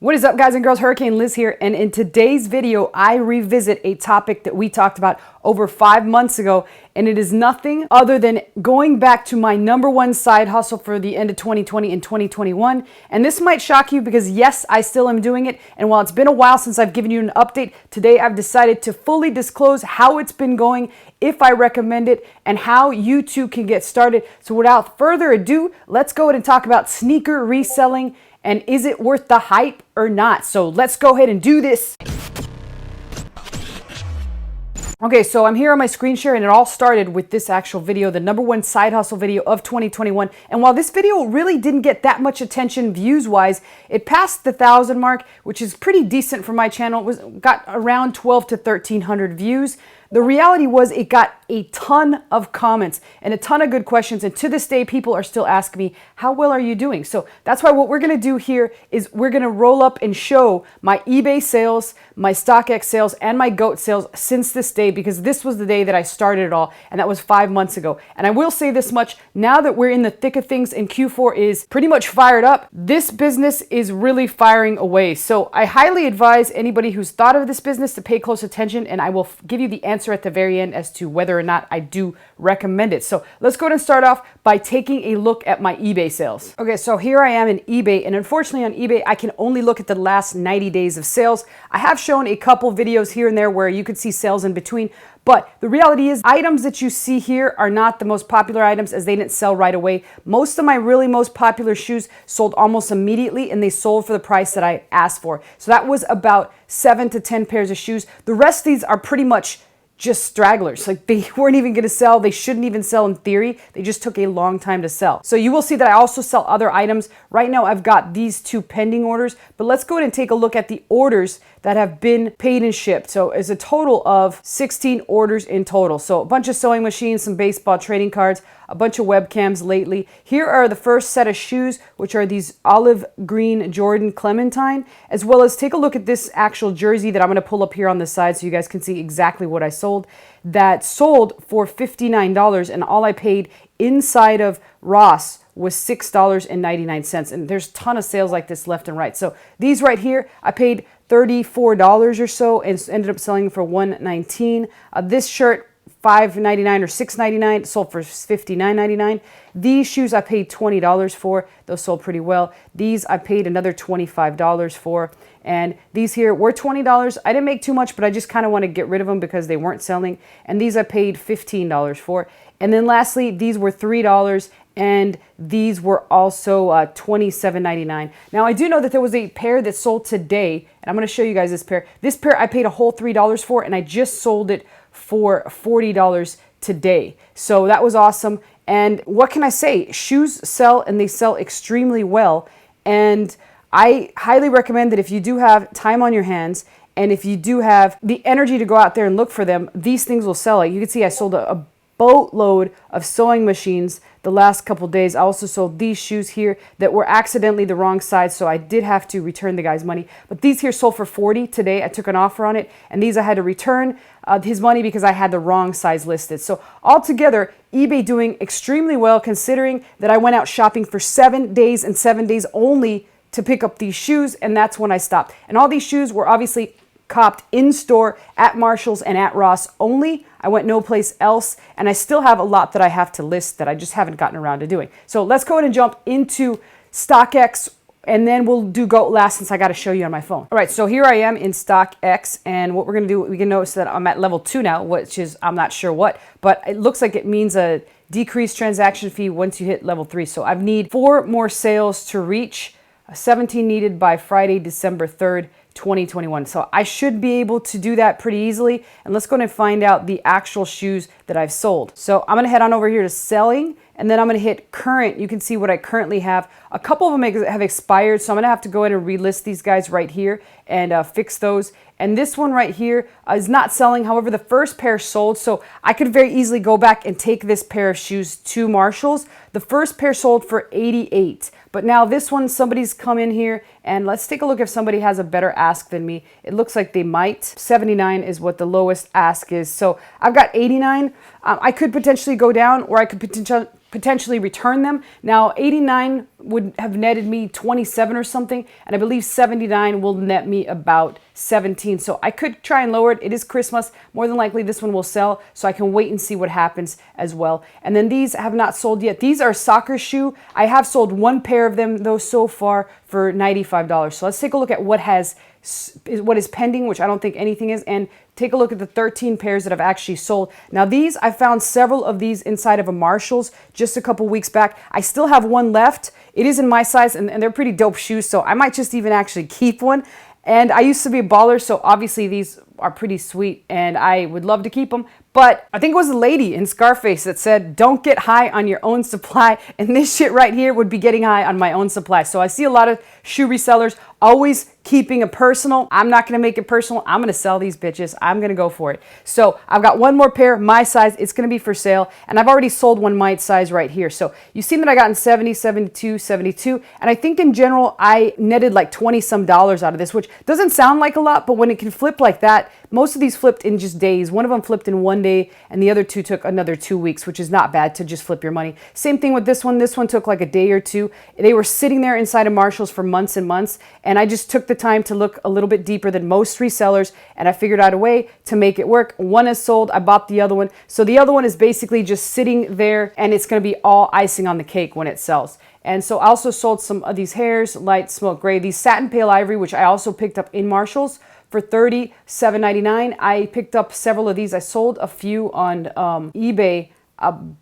What is up, guys and girls? Hurricane Liz here, and in today's video I revisit a topic that we talked about over 5 months ago, and it is nothing other than going back to my #1 side hustle for the end of 2020 and 2021. And this might shock you because yes, I still am doing it, and while it's been a while since I've given you an update, today I've decided to fully disclose how it's been going, if I recommend it, and how you too can get started. So without further ado, let's go ahead and talk about sneaker reselling. And is it worth the hype or not? So let's go ahead and do this. Okay, so I'm here on my screen share, and it all started with this actual video, the #1 side hustle video of 2021. And while this video really didn't get that much attention views-wise, it passed the 1,000 mark, which is pretty decent for my channel. It got around 12 to 1,300 views. The reality was it got a ton of comments and a ton of good questions. And to this day, people are still asking me, how well are you doing? So that's why what we're going to do here is we're going to roll up and show my eBay sales, my StockX sales, and my GOAT sales since this day, because this was the day that I started it all. And that was 5 months ago. And I will say this much, now that we're in the thick of things and Q4 is pretty much fired up, this business is really firing away. So I highly advise anybody who's thought of this business to pay close attention, and I will give you the answer at the very end as to whether or not I do recommend it. So let's go ahead and start off by taking a look at my eBay sales. Okay, so here I am in eBay, and unfortunately on eBay, I can only look at the last 90 days of sales. I have shown a couple videos here and there where you could see sales in between, but the reality is items that you see here are not the most popular items, as they didn't sell right away. Most of my really most popular shoes sold almost immediately, and they sold for the price that I asked for. So that was about 7 to 10 pairs of shoes. The rest of these are pretty much just stragglers. Like, they weren't even going to sell. They shouldn't even sell in theory. They just took a long time to sell. So you will see that I also sell other items. Right now I've got these 2 pending orders, but let's go ahead and take a look at the orders that have been paid and shipped. So it's a total of 16 orders in total. So a bunch of sewing machines, some baseball trading cards, a bunch of webcams lately. Here are the first set of shoes, which are these olive green Jordan Clementine, as well as take a look at this actual jersey that I'm going to pull up here on the side so you guys can see exactly what I sold. That sold for $59, and all I paid inside of Ross was $6.99. And there's a ton of sales like this left and right. So these right here, I paid $34 or so and ended up selling for $119. This shirt, $5.99 or $6.99, sold for $59.99. These shoes I paid $20 for. Those sold pretty well. These I paid another $25 for. And these here were $20. I didn't make too much, but I just kind of want to get rid of them because they weren't selling. And these I paid $15 for. And then lastly, these were $3, and these were also $27.99. Now, I do know that there was a pair that sold today, and I'm going to show you guys this pair. This pair I paid a whole $3 for, and I just sold it for $40 today. So that was awesome. And what can I say? Shoes sell, and they sell extremely well. And I highly recommend that if you do have time on your hands, and if you do have the energy to go out there and look for them, these things will sell. Like you can see, I sold a boatload of sewing machines the last couple days. I also sold these shoes here that were accidentally the wrong size, so I did have to return the guy's money. But these here sold for $40 today. I took an offer on it, and these I had to return his money because I had the wrong size listed. So altogether, eBay doing extremely well, considering that I went out shopping for 7 days and 7 days only to pick up these shoes, and that's when I stopped. And all these shoes were obviously copped in store at Marshall's and at Ross only. I went no place else, and I still have a lot that I have to list that I just haven't gotten around to doing. So let's go ahead and jump into StockX, and then we'll do GOAT last since I got to show you on my phone. All right, so here I am in StockX, and what we're going to do, we can notice that I'm at level 2 now, which is, I'm not sure what, but it looks like it means a decreased transaction fee once you hit level 3. So I need 4 more sales to reach 17 needed by Friday, December 3rd, 2021. So I should be able to do that pretty easily. And let's go ahead and find out the actual shoes that I've sold. So I'm going to head on over here to selling, and then I'm going to hit current. You can see what I currently have. A couple of them have expired, so I'm going to have to go ahead and relist these guys right here and fix those. And this one right here is not selling. However, the first pair sold, so I could very easily go back and take this pair of shoes to Marshall's. The first pair sold for $88. But now this one, somebody's come in here, and let's take a look if somebody has a better ask than me. It looks like they might. 79 is what the lowest ask is. So I've got 89. I could potentially go down, or I could potentially return them. Now 89 would have netted me 27 or something, and I believe 79 will net me about 17. So I could try and lower it. It is Christmas. More than likely this one will sell, so I can wait and see what happens as well. And then these have not sold yet. These are soccer shoe. I have sold one pair of them though so far for $95. So let's take a look at what is pending, which I don't think anything is, and take a look at the 13 pairs that I've actually sold. Now these, I found several of these inside of a Marshall's just a couple weeks back. I still have one left. It is in my size, and they're pretty dope shoes, so I might just even actually keep one. And I used to be a baller, so obviously these are pretty sweet, and I would love to keep them. But I think it was a lady in Scarface that said, don't get high on your own supply. And this shit right here would be getting high on my own supply. So I see a lot of shoe resellers always keeping it personal. I'm not going to make it personal. I'm going to sell these bitches. I'm going to go for it. So I've got one more pair, my size. It's going to be for sale. And I've already sold one my size right here. So you've seen that I got in 70, 72, 72. And I think in general, I netted like 20 some dollars out of this, which doesn't sound like a lot, but when it can flip like that, most of these flipped in just days. One of them flipped in one day, and the other two took another 2 weeks, which is not bad to just flip your money. Same thing with this one. This one took like a day or two. They were sitting there inside of Marshall's for months and months, and I just took the time to look a little bit deeper than most resellers, and I figured out a way to make it work. One is sold. I bought the other one. So the other one is basically just sitting there, and it's going to be all icing on the cake when it sells. And so I also sold some of these hairs, light smoke gray, these satin pale ivory, which I also picked up in Marshall's for $37.99. I picked up several of these. I sold a few on eBay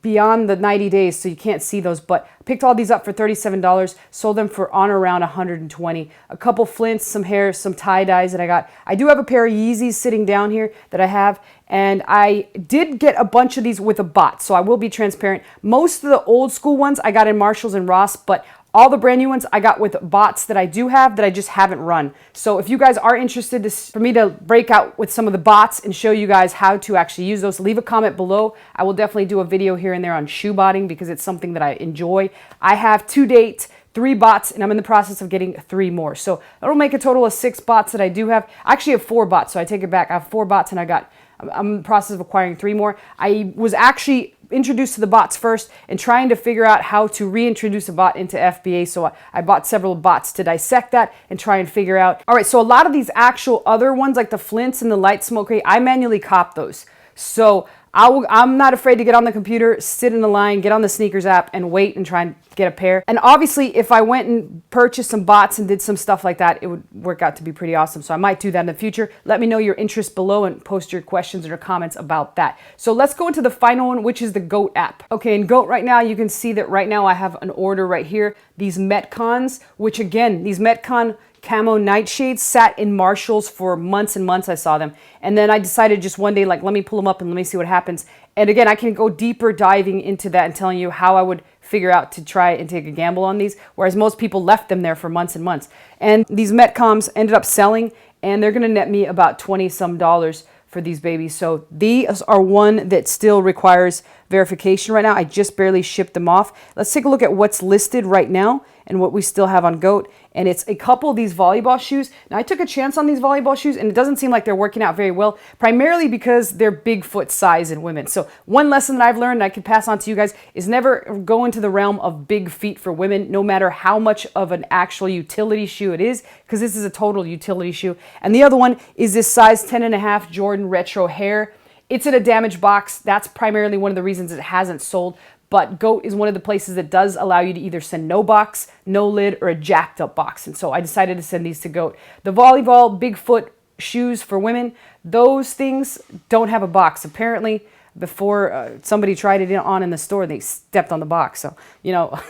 beyond the 90 days, so you can't see those, but picked all these up for $37, sold them for on around $120. A couple flints, some hairs, some tie-dyes that I got. I do have a pair of Yeezys sitting down here that I have, and I did get a bunch of these with a bot, so I will be transparent. Most of the old school ones I got in Marshall's and Ross, but all the brand new ones I got with bots that I do have that I just haven't run. So if you guys are interested for me to break out with some of the bots and show you guys how to actually use those, leave a comment below. I will definitely do a video here and there on shoe botting because it's something that I enjoy. I have to date 3 bots, and I'm in the process of getting 3 more. So that'll make a total of 6 bots that I do have. I actually have 4 bots, so I take it back. I have 4 bots, and I'm in the process of acquiring 3 more. I was actually introduced to the bots first and trying to figure out how to reintroduce a bot into FBA. So I bought several bots to dissect that and try and figure out. All right, so a lot of these actual other ones like the flints and the light smoke gray, I manually cop those. So I'm not afraid to get on the computer, sit in the line, get on the sneakers app and wait and try and get a pair. And obviously if I went and purchased some bots and did some stuff like that, it would work out to be pretty awesome. So I might do that in the future. Let me know your interest below and post your questions or comments about that. So let's go into the final one, which is the GOAT app. Okay, in GOAT right now, you can see that right now I have an order right here. These Metcons, which again, these Metcon camo nightshades sat in Marshall's for months and months. I saw them, and then I decided just one day, like, let me pull them up and let me see what happens. And again, I can go deeper diving into that and telling you how I would figure out to try and take a gamble on these, whereas most people left them there for months and months. And these Metcoms ended up selling, and they're gonna net me about 20 some dollars for these babies. So these are one that still requires verification right now. I just barely shipped them off. Let's take a look at what's listed right now and what we still have on GOAT. And it's a couple of these volleyball shoes. Now I took a chance on these volleyball shoes and it doesn't seem like they're working out very well, primarily because they're Bigfoot size in women. So one lesson that I've learned and I could pass on to you guys is never go into the realm of big feet for women, no matter how much of an actual utility shoe it is, because this is a total utility shoe. And the other one is this size 10.5 Jordan Retro Hair. It's in a damaged box. That's primarily one of the reasons it hasn't sold. But GOAT is one of the places that does allow you to either send no box, no lid, or a jacked up box. And so I decided to send these to GOAT. The volleyball Bigfoot shoes for women, those things don't have a box. Apparently, before somebody tried it on in the store, they stepped on the box. So, you know,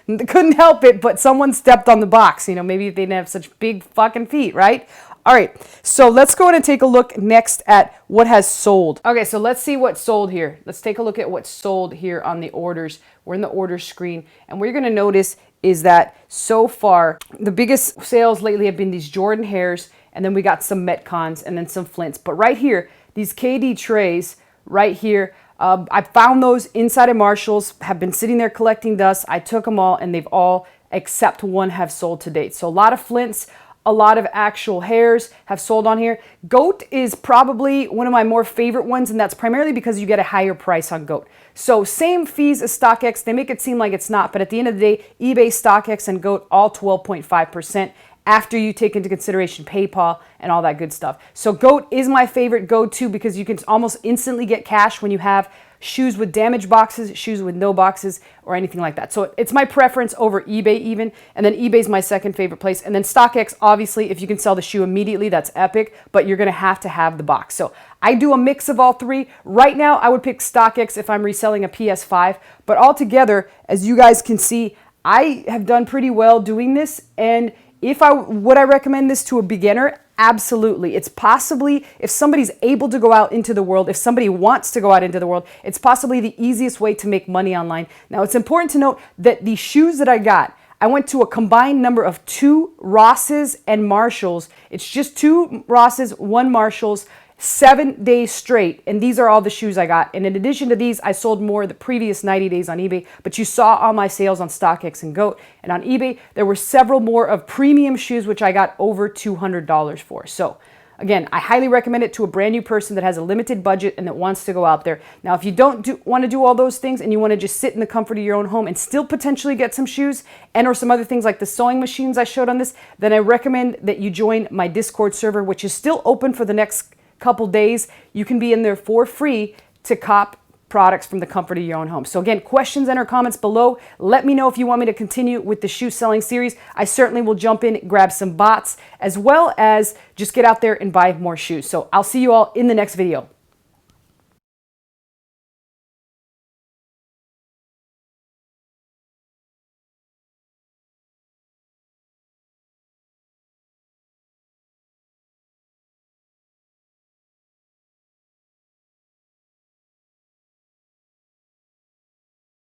they couldn't help it, but someone stepped on the box. You know, maybe they didn't have such big fucking feet, right? All right, so let's go ahead and take a look next at what has sold. Okay, so let's see what sold here. Let's take a look at what sold here on the orders. We're in the order screen, and what you're gonna notice is that so far, the biggest sales lately have been these Jordan hairs, and then we got some Metcons, and then some flints. But right here, these KD trays, right here, I found those inside of Marshall's, have been sitting there collecting dust. I took them all, and they've all, except one, have sold to date. So a lot of flints, a lot of actual hairs have sold on here. Goat is probably one of my more favorite ones, and that's primarily because you get a higher price on Goat. So same fees as StockX. They make it seem like it's not, but at the end of the day, eBay, StockX, and Goat all 12.5% after you take into consideration PayPal and all that good stuff. So Goat is my favorite go-to because you can almost instantly get cash when you have shoes with damaged boxes, shoes with no boxes, or anything like that. So it's my preference over eBay even, and then eBay's my second favorite place. And then StockX, obviously, if you can sell the shoe immediately, that's epic, but you're gonna have to have the box. So I do a mix of all three. Right now, I would pick StockX if I'm reselling a PS5, but altogether, as you guys can see, I have done pretty well doing this, and would I recommend this to a beginner? Absolutely. It's possibly, if somebody's able to go out into the world, if somebody wants to go out into the world, it's possibly the easiest way to make money online. Now, it's important to note that the shoes that I got, I went to a combined number of 2 Rosses and Marshalls. It's just 2 Rosses, 1 Marshalls, 7 days straight, and these are all the shoes I got. And in addition to these, I sold more the previous 90 days on eBay, but you saw all my sales on StockX and Goat. And on eBay, there were several more of premium shoes, which I got over $200 for. So again, I highly recommend it to a brand new person that has a limited budget and that wants to go out there. Now, if you don't want to do all those things and you want to just sit in the comfort of your own home and still potentially get some shoes and or some other things like the sewing machines I showed on this, then I recommend that you join my Discord server, which is still open for the next couple days. You can be in there for free to cop products from the comfort of your own home. So again, questions and or comments below. Let me know if you want me to continue with the shoe selling series. I certainly will jump in, grab some bots, as well as just get out there and buy more shoes. So I'll see you all in the next video.